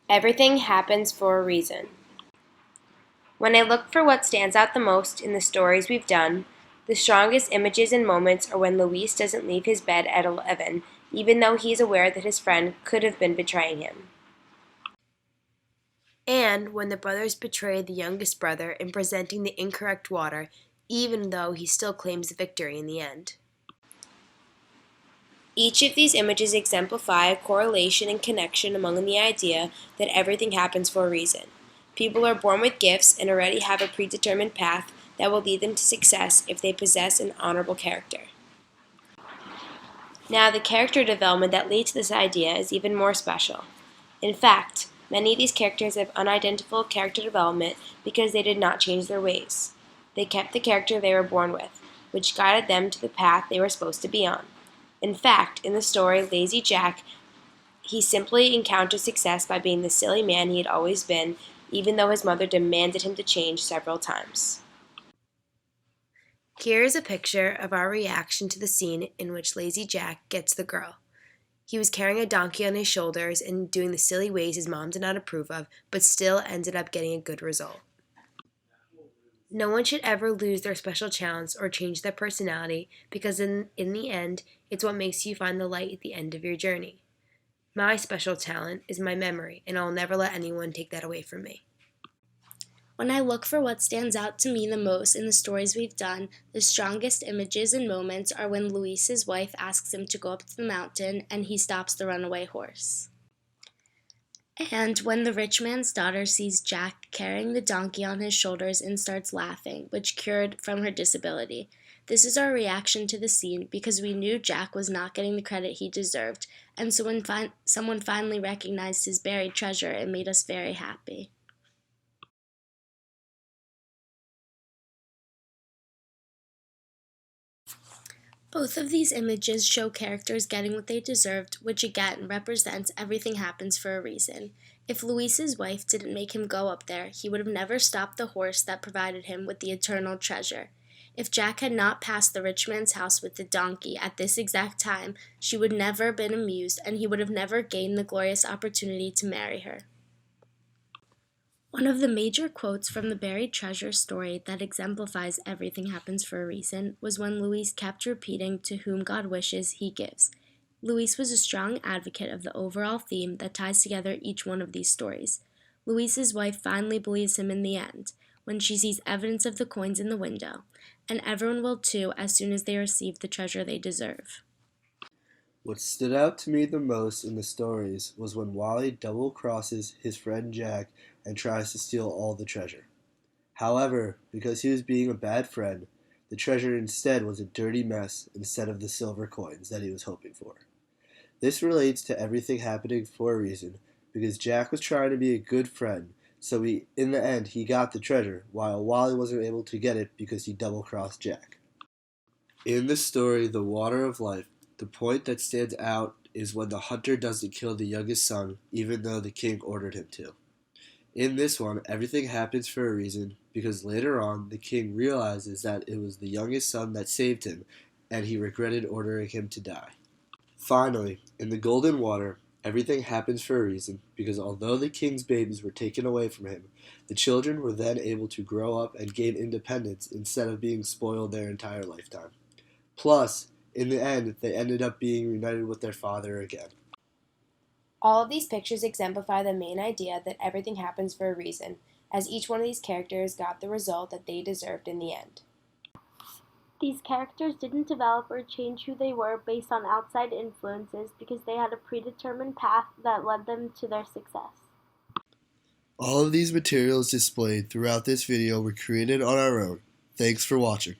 Everything happens for a reason. When I look for what stands out the most in the stories we've done, the strongest images and moments are when Luis doesn't leave his bed at 11, even though he's aware that his friend could have been betraying him. And when the brothers betray the youngest brother in presenting the incorrect water, even though he still claims victory in the end. Each of these images exemplify a correlation and connection among the idea that everything happens for a reason. People are born with gifts and already have a predetermined path that will lead them to success if they possess an honorable character. Now, the character development that leads to this idea is even more special. In fact, many of these characters have unidentifiable character development because they did not change their ways. They kept the character they were born with, which guided them to the path they were supposed to be on. In fact, in the story Lazy Jack, he simply encountered success by being the silly man he had always been, even though his mother demanded him to change several times. Here is a picture of our reaction to the scene in which Lazy Jack gets the girl. He was carrying a donkey on his shoulders and doing the silly ways his mom did not approve of, but still ended up getting a good result. No one should ever lose their special talents or change their personality because in the end, it's what makes you find the light at the end of your journey. My special talent is my memory, and I'll never let anyone take that away from me. When I look for what stands out to me the most in the stories we've done, the strongest images and moments are when Luis's wife asks him to go up to the mountain and he stops the runaway horse. And when the rich man's daughter sees Jack carrying the donkey on his shoulders and starts laughing, which cured from her disability. This is our reaction to the scene because we knew Jack was not getting the credit he deserved, and so when someone finally recognized his buried treasure, it made us very happy. Both of these images show characters getting what they deserved, which again represents everything happens for a reason. If Luis's wife didn't make him go up there, he would have never stopped the horse that provided him with the eternal treasure. If Jack had not passed the rich man's house with the donkey at this exact time, she would never have been amused, and he would have never gained the glorious opportunity to marry her. One of the major quotes from the buried treasure story that exemplifies everything happens for a reason was when Luis kept repeating, "To whom God wishes, he gives." Luis was a strong advocate of the overall theme that ties together each one of these stories. Luis's wife finally believes him in the end, when she sees evidence of the coins in the window, and everyone will too as soon as they receive the treasure they deserve. What stood out to me the most in the stories was when Wally double crosses his friend Jack and tries to steal all the treasure. However, because he was being a bad friend, the treasure instead was a dirty mess instead of the silver coins that he was hoping for. This relates to everything happening for a reason, because Jack was trying to be a good friend, so in the end he got the treasure, while Wally wasn't able to get it because he double crossed Jack. In the story The Water of Life, the point that stands out is when the hunter doesn't kill the youngest son, even though the king ordered him to. In this one, everything happens for a reason, because later on, the king realizes that it was the youngest son that saved him, and he regretted ordering him to die. Finally, in the Golden Water, everything happens for a reason, because although the king's babies were taken away from him, the children were then able to grow up and gain independence instead of being spoiled their entire lifetime. Plus, in the end, they ended up being reunited with their father again. All of these pictures exemplify the main idea that everything happens for a reason, as each one of these characters got the result that they deserved in the end. These characters didn't develop or change who they were based on outside influences because they had a predetermined path that led them to their success. All of these materials displayed throughout this video were created on our own. Thanks for watching.